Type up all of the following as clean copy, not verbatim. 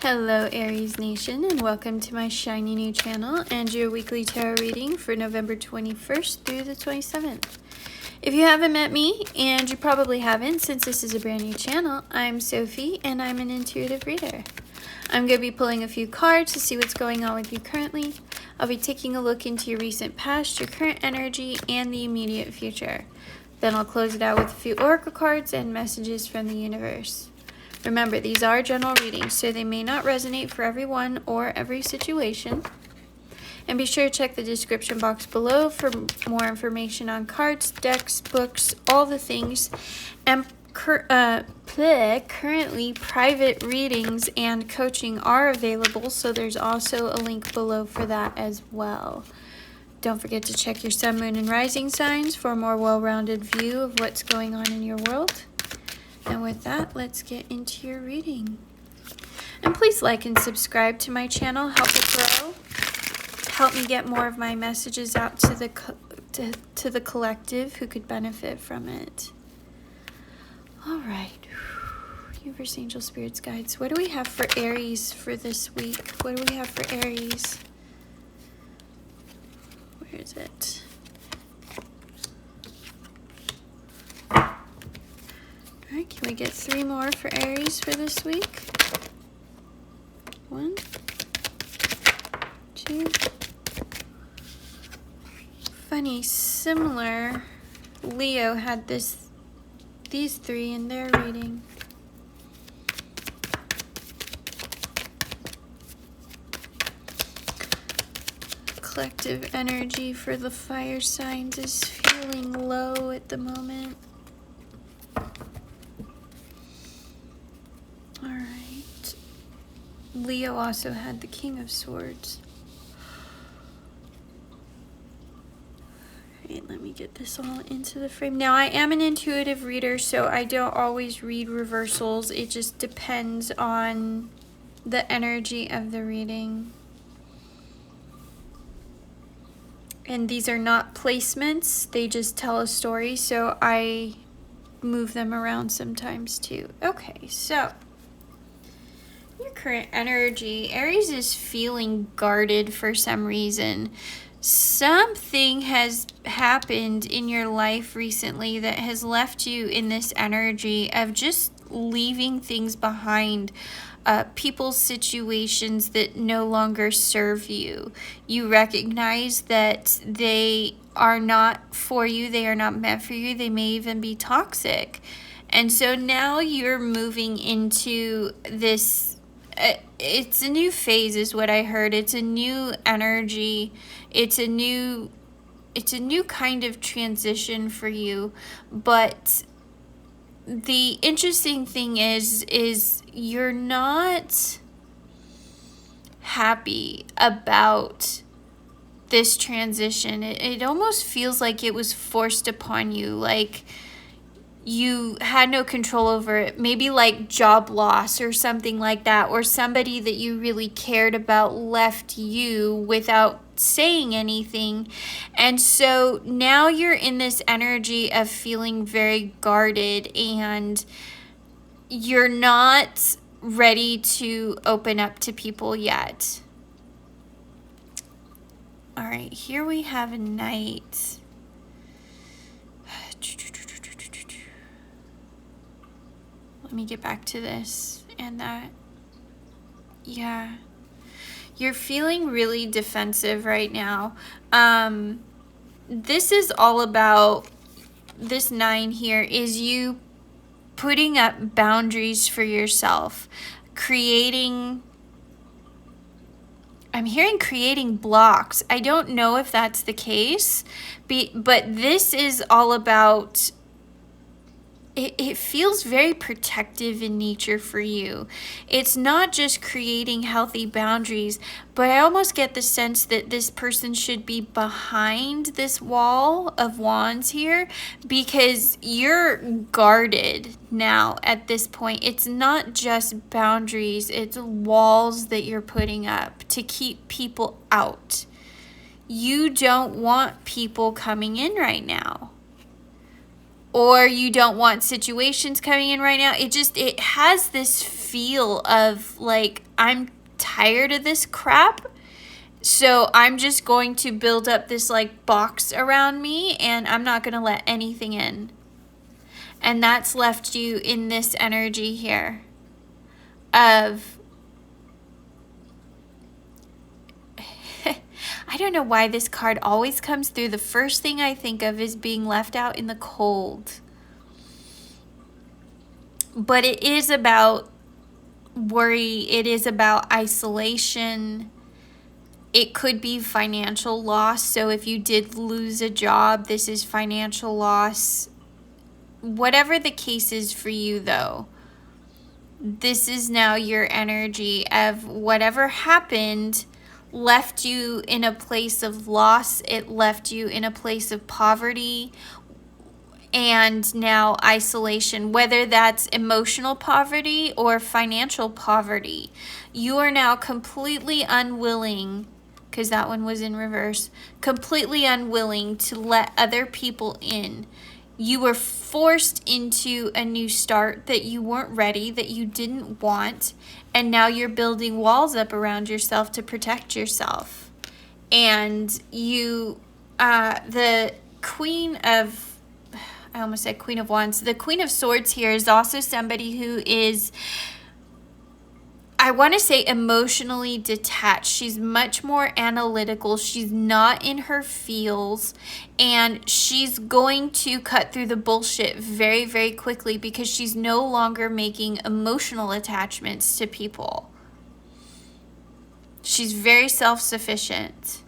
Hello Aries Nation, and welcome to my shiny new channel and your weekly tarot reading for November 21st through the 27th. If you haven't met me, and you probably haven't since this is a brand new channel, I'm Sophie and I'm an intuitive reader. I'm going to be pulling a few cards to see what's going on with you currently. I'll be taking a look into your recent past, your current energy, and the immediate future. Then I'll close it out with a few oracle cards and messages from the universe. Remember, these are general readings, so they may not resonate for everyone or every situation. And be sure to check the description box below for more information on cards, decks, books, all the things. And currently, private readings and coaching are available, so there's also a link below for that as well. Don't forget to check your sun, moon, and rising signs for a more well-rounded view of what's going on in your world. And with that, let's get into your reading. And please like and subscribe to my channel. Help it grow. Help me get more of my messages out to the collective who could benefit from it. All right. Universe, angel, spirits, guides. What do we have for Aries for this week? What do we have for Aries? Where is it? All right, can we get 3 more for Aries for this week? 1, 2. Funny, similar. Leo had these 3 in their reading. Collective energy for the fire signs is feeling low at the moment. Alright. Leo also had the King of Swords. Alright, let me get this all into the frame. Now, I am an intuitive reader, so I don't always read reversals. It just depends on the energy of the reading. And these are not placements. They just tell a story, so I move them around sometimes too. Okay, so your current energy, Aries is feeling guarded for some reason. Something has happened in your life recently that has left you in this energy of just leaving things behind, people's situations that no longer serve you. You recognize that they are not for you, they are not meant for you, they may even be toxic. And so now you're moving into this, it's a new phase is what I heard. It's a new energy. It's a new kind of transition for you. But the interesting thing is you're not happy about this transition. It almost feels like it was forced upon you, like you had no control over it. Maybe like job loss or something like that, or somebody that you really cared about left you without saying anything. And so now you're in this energy of feeling very guarded, and you're not ready to open up to people yet. All right, here we have a Knight. Let me get back to this and that. Yeah. You're feeling really defensive right now. This is all about, this 9 here is you putting up boundaries for yourself. I'm hearing creating blocks. I don't know if that's the case, but this is all about, it feels very protective in nature for you. It's not just creating healthy boundaries, but I almost get the sense that this person should be behind this wall of wands here, because you're guarded now at this point. It's not just boundaries, it's walls that you're putting up to keep people out. You don't want people coming in right now. or you don't want situations coming in right now. It has this feel of like, I'm tired of this crap. So I'm just going to build up this like box around me, and I'm not going to let anything in. And that's left you in this energy here of, I don't know why this card always comes through. The first thing I think of is being left out in the cold. But it is about worry. It is about isolation. It could be financial loss. So if you did lose a job, this is financial loss. Whatever the case is for you, though, this is now your energy of whatever happened left you in a place of loss. It left you in a place of poverty and now isolation, whether that's emotional poverty or financial poverty. You are now completely unwilling, because that one was in reverse, completely unwilling to let other people in. You were forced into a new start that you weren't ready, that you didn't want, and now you're building walls up around yourself to protect yourself. And you, the Queen of, I almost said Queen of Wands, the Queen of Swords here is also somebody who is, I want to say, emotionally detached. She's much more analytical. She's not in her feels, and she's going to cut through the bullshit very, very quickly because she's no longer making emotional attachments to people. She's very self-sufficient.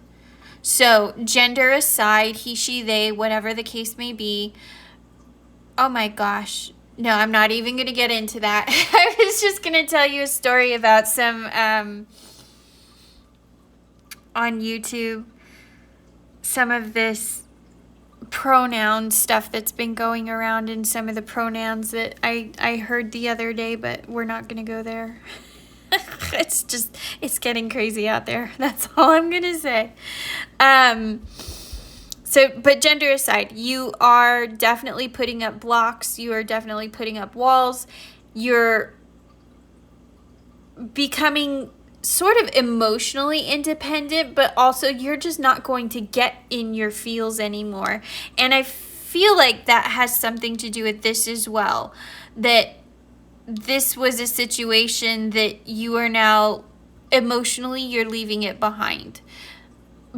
So gender aside, he, she, they, whatever the case may be. Oh my gosh. No, I'm not even going to get into that. I was just going to tell you a story about some, on YouTube, some of this pronoun stuff that's been going around, and some of the pronouns that I heard the other day, but we're not going to go there. It's getting crazy out there. That's all I'm going to say. So, but gender aside, you are definitely putting up blocks. You are definitely putting up walls. You're becoming sort of emotionally independent, but also you're just not going to get in your feels anymore. And I feel like that has something to do with this as well. That this was a situation that you are now emotionally, you're leaving it behind.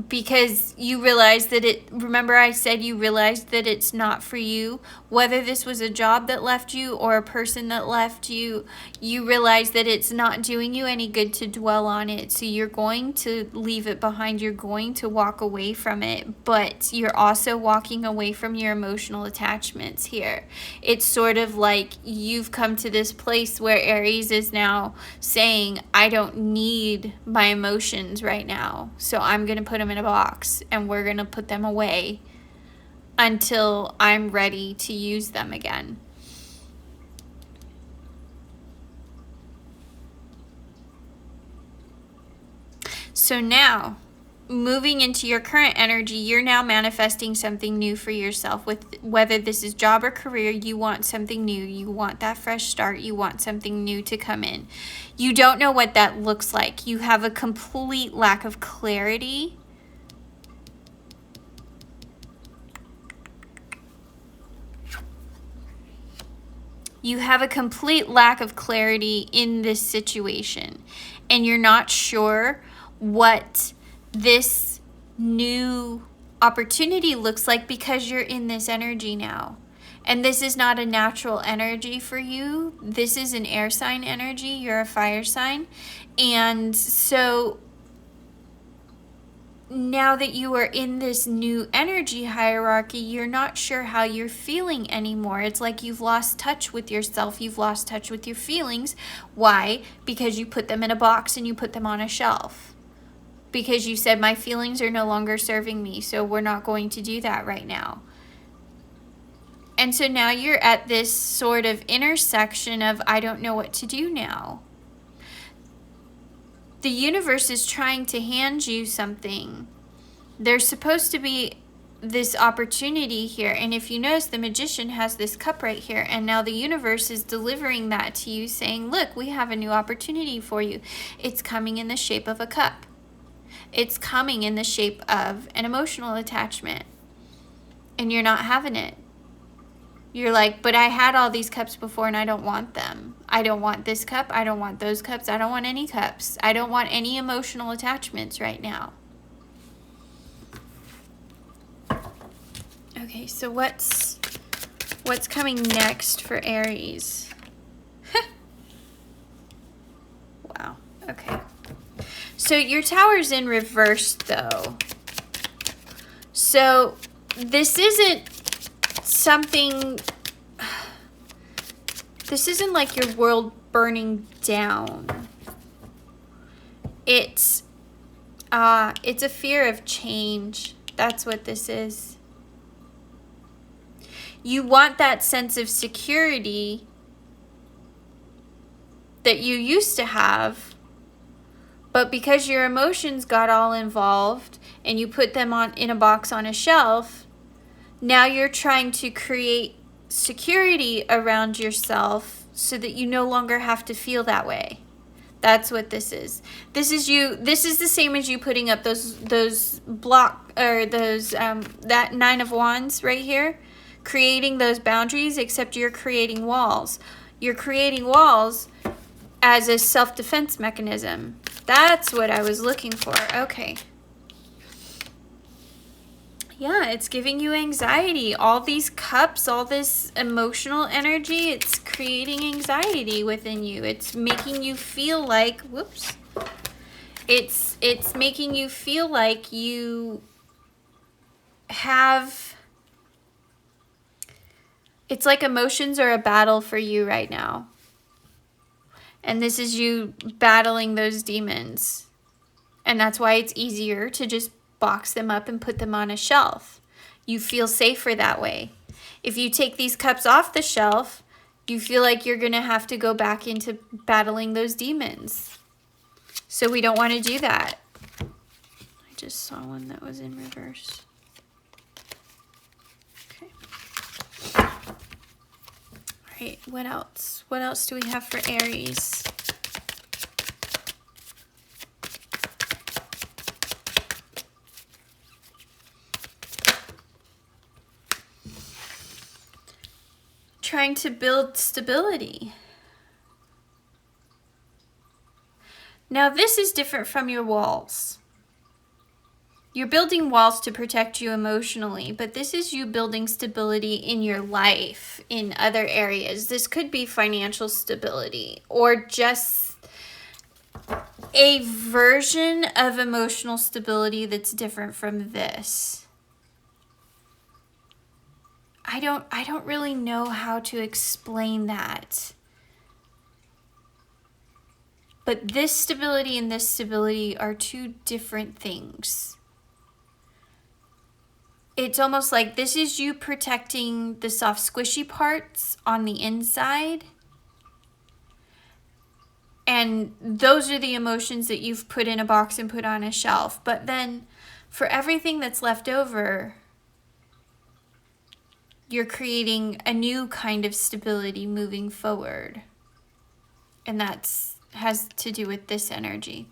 Because you realize that remember I said you realized that it's not for you, whether this was a job that left you or a person that left you, you realize that it's not doing you any good to dwell on it. So you're going to leave it behind. You're going to walk away from it, but you're also walking away from your emotional attachments here. It's sort of like you've come to this place where Aries is now saying, I don't need my emotions right now, so I'm going to put them in a box and we're going to put them away until I'm ready to use them again. So now, moving into your current energy, you're now manifesting something new for yourself. With whether this is job or career, you want something new. You want that fresh start. You want something new to come in. You don't know what that looks like. You have a complete lack of clarity. You have a complete lack of clarity in this situation, and you're not sure what this new opportunity looks like because you're in this energy now. And this is not a natural energy for you. This is an air sign energy. You're a fire sign. And so now that you are in this new energy hierarchy, you're not sure how you're feeling anymore. It's like you've lost touch with yourself. You've lost touch with your feelings. Why? Because you put them in a box and you put them on a shelf. Because you said, my feelings are no longer serving me, so we're not going to do that right now. And so now you're at this sort of intersection of, I don't know what to do now. The universe is trying to hand you something. There's supposed to be this opportunity here. And if you notice, the Magician has this cup right here, and now the universe is delivering that to you, saying, look, we have a new opportunity for you. It's coming in the shape of a cup. It's coming in the shape of an emotional attachment, and you're not having it. You're like, but I had all these cups before and I don't want them. I don't want this cup. I don't want those cups. I don't want any cups. I don't want any emotional attachments right now. Okay, so what's coming next for Aries? Wow, okay. So your Tower's in reverse though. So this isn't something, this isn't like your world burning down. It's a fear of change. That's what this is. You want that sense of security that you used to have, but because your emotions got all involved and you put them in a box on a shelf, now you're trying to create security around yourself so that you no longer have to feel that way. That's what this is. This is the same as you putting up those block, or those that 9 of Wands right here, creating those boundaries, except you're creating walls. You're creating walls as a self-defense mechanism. That's what I was looking for. Okay. Yeah, it's giving you anxiety. All these cups, all this emotional energy, it's creating anxiety within you. It's making you feel like, whoops. It's making you feel like you have, it's like emotions are a battle for you right now. And this is you battling those demons. And that's why it's easier to just box them up and put them on a shelf. You feel safer that way. If you take these cups off the shelf, you feel like you're going to have to go back into battling those demons. So we don't want to do that. I just saw one that was in reverse. Okay. All right, what else? What else do we have for Aries? Trying to build stability. Now this is different from your walls. You're building walls to protect you emotionally, but this is you building stability in your life, in other areas. This could be financial stability or just a version of emotional stability that's different from this. I don't really know how to explain that. But this stability and this stability are two different things. It's almost like this is you protecting the soft, squishy parts on the inside. And those are the emotions that you've put in a box and put on a shelf. But then for everything that's left over, you're creating a new kind of stability moving forward. And that's has to do with this energy.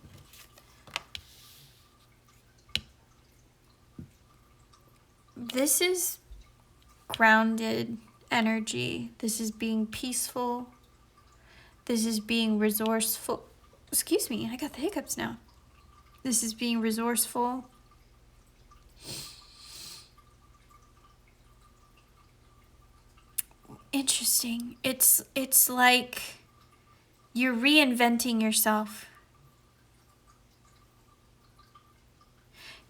This is grounded energy. This is being peaceful. This is being resourceful. Excuse me, I got the hiccups now. This is being resourceful. Interesting. It's like you're reinventing yourself.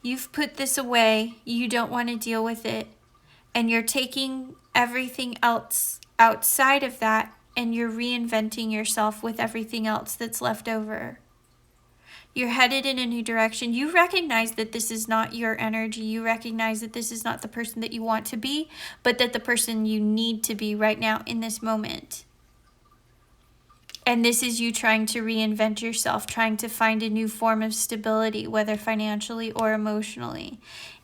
You've put this away. You don't want to deal with it. And you're taking everything else outside of that and you're reinventing yourself with everything else that's left over. You're headed in a new direction. You recognize that this is not your energy. You recognize that this is not the person that you want to be, but that the person you need to be right now in this moment. And this is you trying to reinvent yourself, trying to find a new form of stability, whether financially or emotionally.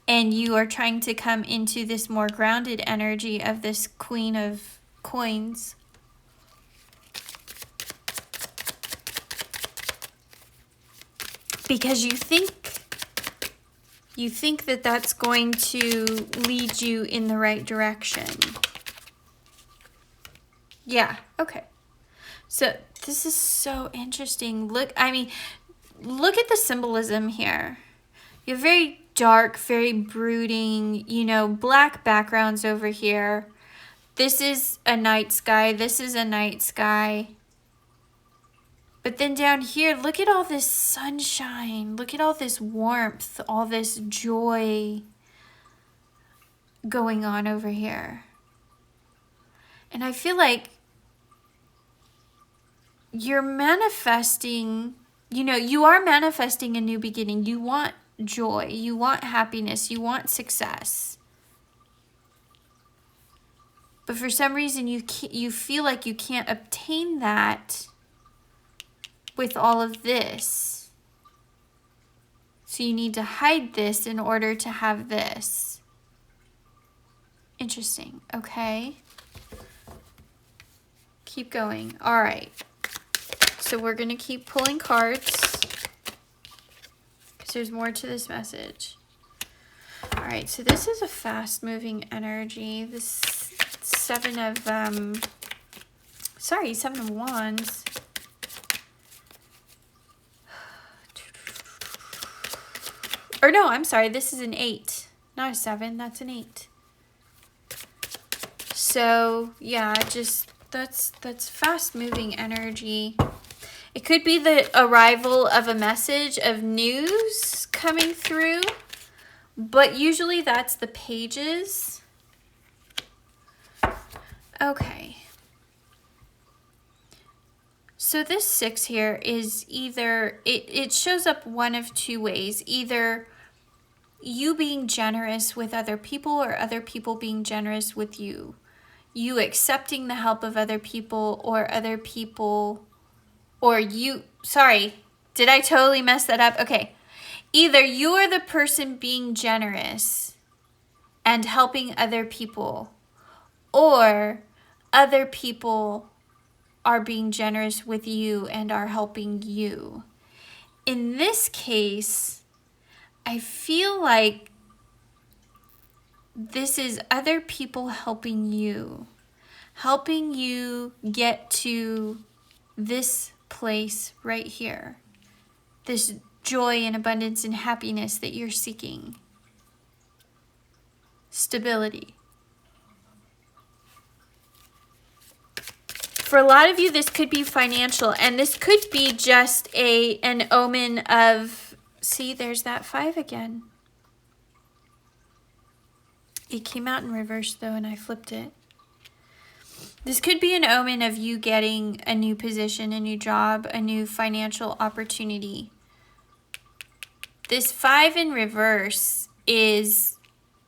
and you are trying to come into this more grounded energy of this Queen of Coins. Because you think that that's going to lead you in the right direction. Yeah, okay. So this is so interesting. Look at the symbolism here. You have very dark, very brooding, black backgrounds over here. This is a night sky. This is a night sky. But then down here, look at all this sunshine. Look at all this warmth, all this joy going on over here. And I feel like you're manifesting, you are manifesting a new beginning. You want joy. You want happiness. You want success. But for some reason, you feel like you can't obtain that with all of this. So you need to hide this in order to have this. Interesting. Okay. Keep going. All right. So we're going to keep pulling cards because there's more to this message. All right. So this is a fast-moving energy. This Seven of Wands. Or no, I'm sorry. This is an 8, not a 7. That's an 8. So yeah, just that's fast-moving energy. It could be the arrival of a message of news coming through, but usually that's the pages. Okay. So this 6 here is either, it shows up one of two ways. Either you being generous with other people or other people being generous with you. You accepting the help of other people or other people, or you, sorry, did I totally mess that up? Okay. Either you are the person being generous and helping other people, or other people are being generous with you and are helping you. In this case, I feel like this is other people helping you get to this place right here. This joy and abundance and happiness that you're seeking. Stability. For a lot of you, this could be financial, and this could be just an omen of, see, there's that 5 again. It came out in reverse though, and I flipped it. This could be an omen of you getting a new position, a new job, a new financial opportunity. This 5 in reverse is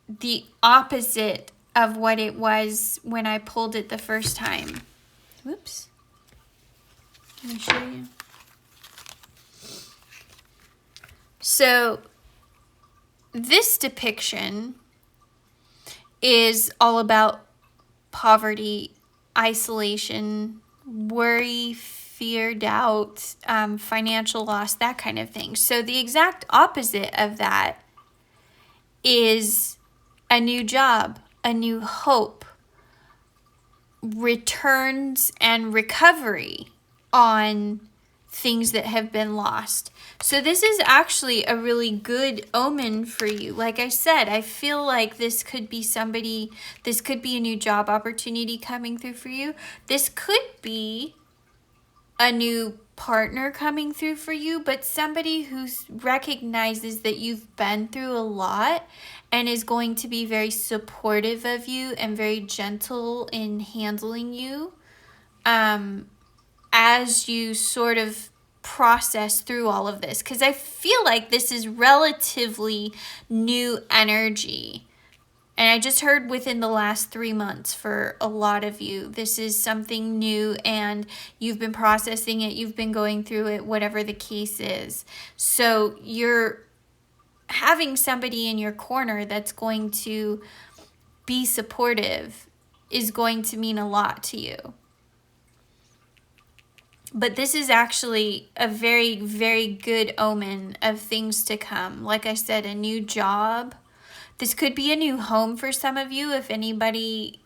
the opposite of what it was when I pulled it the first time. Whoops. Let me show you. So this depiction is all about poverty, isolation, worry, fear, doubt, financial loss, that kind of thing. So the exact opposite of that is a new job, a new hope, returns and recovery on things that have been lost. So this is actually a really good omen for you. Like I said, I feel like this could be a new job opportunity coming through for you. This could be a new partner coming through for you, but somebody who recognizes that you've been through a lot and is going to be very supportive of you and very gentle in handling you as you sort of process through all of this. Because I feel like this is relatively new energy. And I just heard within the last 3 months for a lot of you, this is something new and you've been processing it, you've been going through it, whatever the case is. So having somebody in your corner that's going to be supportive is going to mean a lot to you. But this is actually a very, very good omen of things to come. Like I said, a new job. This could be a new home for some of you. If anybody,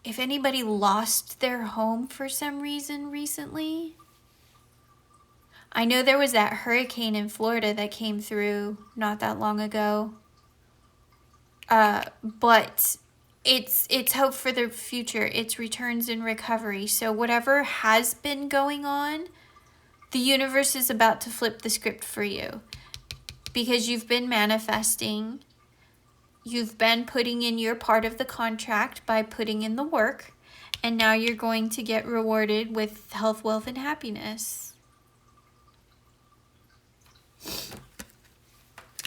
if anybody lost their home for some reason recently. I know there was that hurricane in Florida that came through not that long ago. But it's hope for the future. It's returns and recovery. So whatever has been going on, the universe is about to flip the script for you. Because you've been manifesting. You've been putting in your part of the contract by putting in the work. And now you're going to get rewarded with health, wealth, and happiness.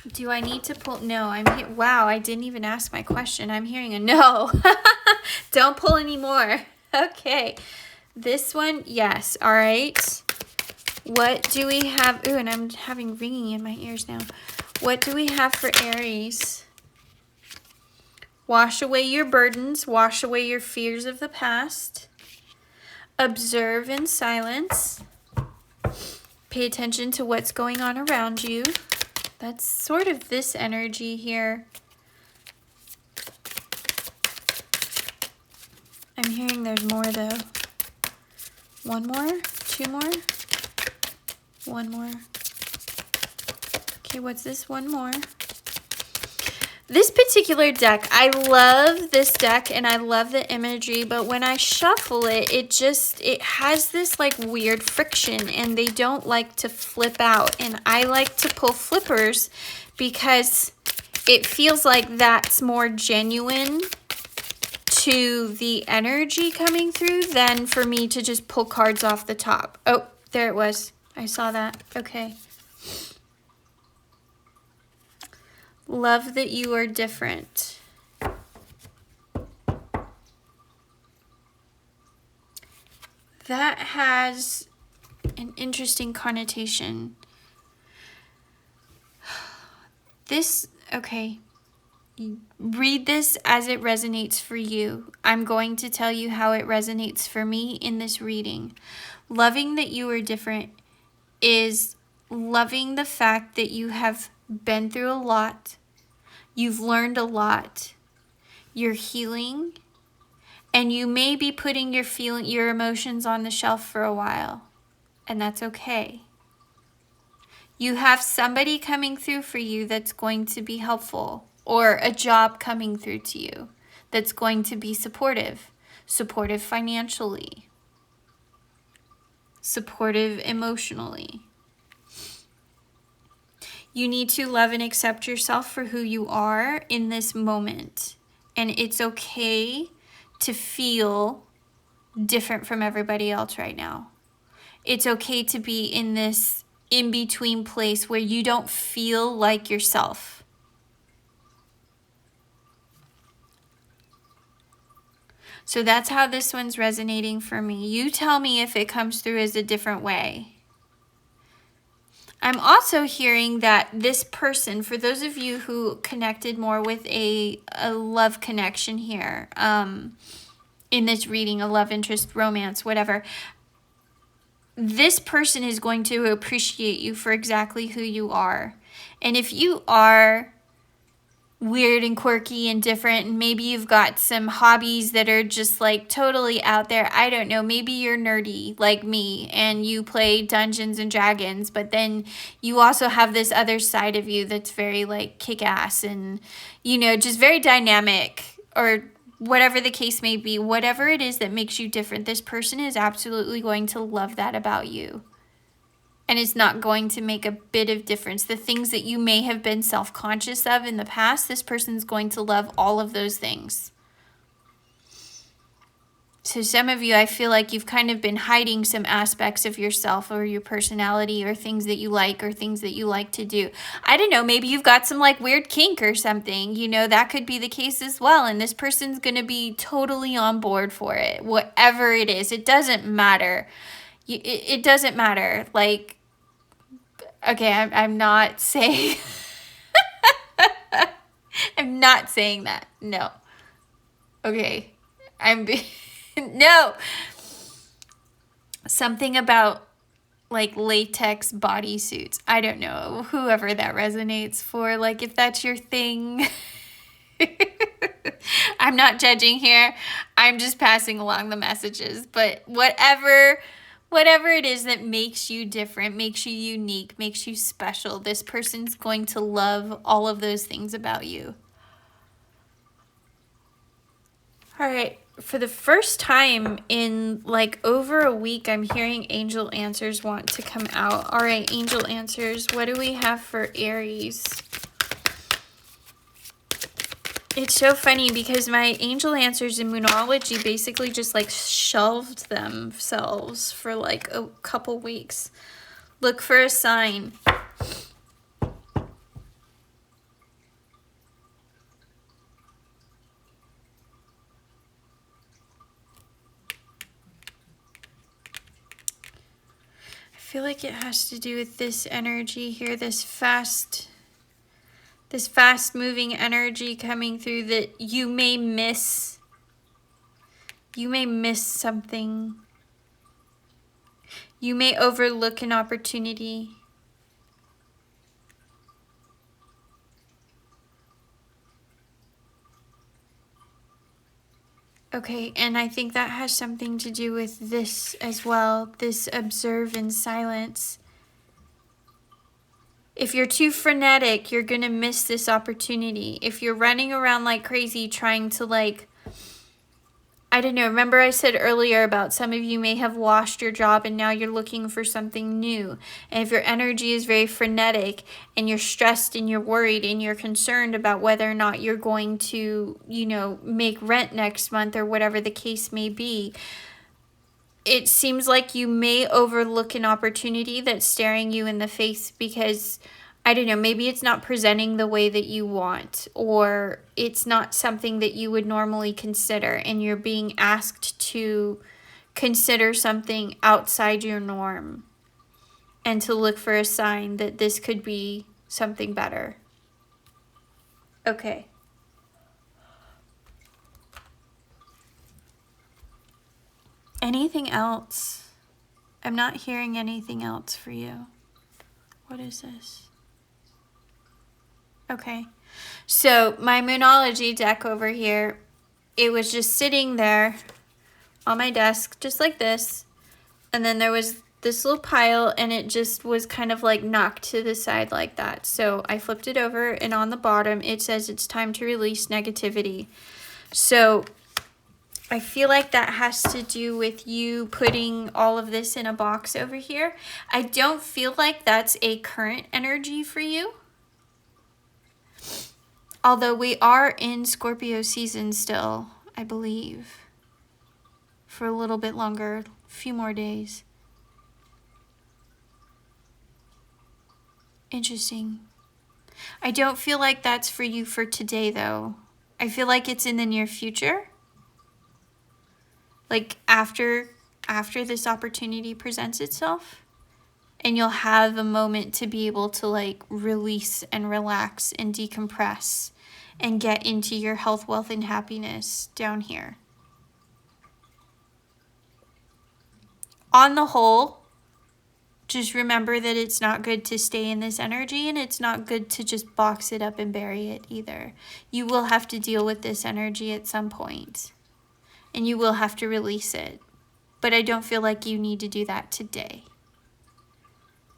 Do I need to pull? No, wow, I didn't even ask my question. I'm hearing a no. Don't pull anymore. Okay. This one, yes. All right. What do we have? Ooh, and I'm having ringing in my ears now. What do we have for Aries? Wash away your burdens. Wash away your fears of the past. Observe in silence. Pay attention to what's going on around you. That's sort of this energy here. I'm hearing there's more though. One more? Two more? One more. Okay, what's this? One more. This particular deck, I love this deck and I love the imagery, but when I shuffle it, it has this like weird friction and they don't like to flip out. And I like to pull flippers because it feels like that's more genuine to the energy coming through than for me to just pull cards off the top. Oh, there it was. I saw that. Okay. Love that you are different. That has an interesting connotation. Okay. Read this as it resonates for you. I'm going to tell you how it resonates for me in this reading. Loving that you are different is loving the fact that you have been through a lot. You've learned a lot. You're healing. And you may be putting your emotions on the shelf for a while. And that's okay. You have somebody coming through for you that's going to be helpful. Or a job coming through to you that's going to be supportive. Supportive financially. Supportive emotionally. You need to love and accept yourself for who you are in this moment. And it's okay to feel different from everybody else right now. It's okay to be in this in-between place where you don't feel like yourself. So that's how this one's resonating for me. You tell me if it comes through as a different way. I'm also hearing that this person, for those of you who connected more with a love connection here, in this reading, a love interest, romance, whatever, this person is going to appreciate you for exactly who you are. And if you are weird and quirky and different, and maybe you've got some hobbies that are just like totally out there, I don't know, maybe you're nerdy like me and you play Dungeons and Dragons, but then you also have this other side of you that's very like kick-ass and, you know, just very dynamic, or whatever the case may be. Whatever it is that makes you different, this person is absolutely going to love that about you. And it's not going to make a bit of difference. The things that you may have been self-conscious of in the past, this person's going to love all of those things. So some of you, I feel like you've kind of been hiding some aspects of yourself or your personality or things that you like or things that you like to do. I don't know, maybe you've got some like weird kink or something. You know, that could be the case as well. And this person's going to be totally on board for it. Whatever it is, it doesn't matter. It doesn't matter. Like, Okay, I'm not saying I'm not saying that. No. Okay. No. Something about like latex bodysuits. I don't know. Whoever that resonates for, like if that's your thing. I'm not judging here. I'm just passing along the messages. But whatever it is that makes you different, makes you unique, makes you special, this person's going to love all of those things about you. All right. For the first time in like over a week, I'm hearing angel answers want to come out. All right, angel answers. What do we have for Aries? It's so funny because my angel answers in Moonology basically just like shelved themselves for like a couple weeks. Look for a sign. I feel like it has to do with this energy here, this fast moving energy coming through that you may miss. You may miss something. You may overlook an opportunity. Okay, and I think that has something to do with this as well, this observe in silence. If you're too frenetic, you're going to miss this opportunity. If you're running around like crazy trying to like, I don't know, remember I said earlier about some of you may have lost your job and now you're looking for something new. And if your energy is very frenetic and you're stressed and you're worried and you're concerned about whether or not you're going to, you know, make rent next month or whatever the case may be, it seems like you may overlook an opportunity that's staring you in the face because, I don't know, maybe it's not presenting the way that you want, or it's not something that you would normally consider, and you're being asked to consider something outside your norm and to look for a sign that this could be something better. Okay. Anything else? I'm not hearing anything else for you. What is this? Okay. So my Moonology deck over here, it was just sitting there on my desk, just like this. And then there was this little pile and it just was kind of like knocked to the side like that. So I flipped it over and on the bottom, it says it's time to release negativity. So I feel like that has to do with you putting all of this in a box over here. I don't feel like that's a current energy for you. Although we are in Scorpio season still, I believe, for a little bit longer, a few more days. Interesting. I don't feel like that's for you for today, though. I feel like it's in the near future. Like after this opportunity presents itself. And you'll have a moment to be able to like release and relax and decompress and get into your health, wealth, and happiness down here. On the whole, just remember that it's not good to stay in this energy, and it's not good to just box it up and bury it either. You will have to deal with this energy at some point, and you will have to release it. But I don't feel like you need to do that today.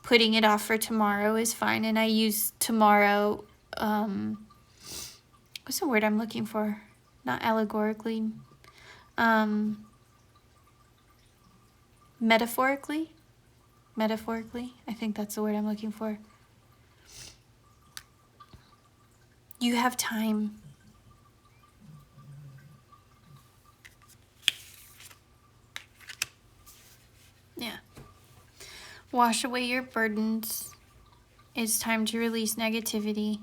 Putting it off for tomorrow is fine, and I use tomorrow, what's the word I'm looking for? Not allegorically. Metaphorically? Metaphorically, I think that's the word I'm looking for. You have time. Yeah. Wash away your burdens. It's time to release negativity.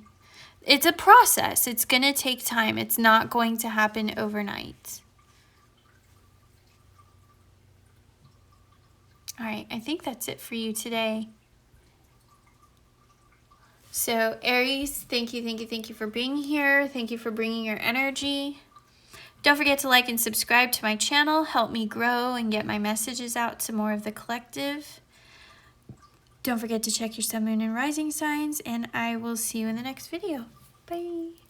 It's a process. It's going to take time. It's not going to happen overnight. All right, I think that's it for you today. So Aries, thank you for being here. Thank you for bringing your energy. Don't forget to like and subscribe to my channel. Help me grow and get my messages out to more of the collective. Don't forget to check your sun, moon, and rising signs, and I will see you in the next video. Bye.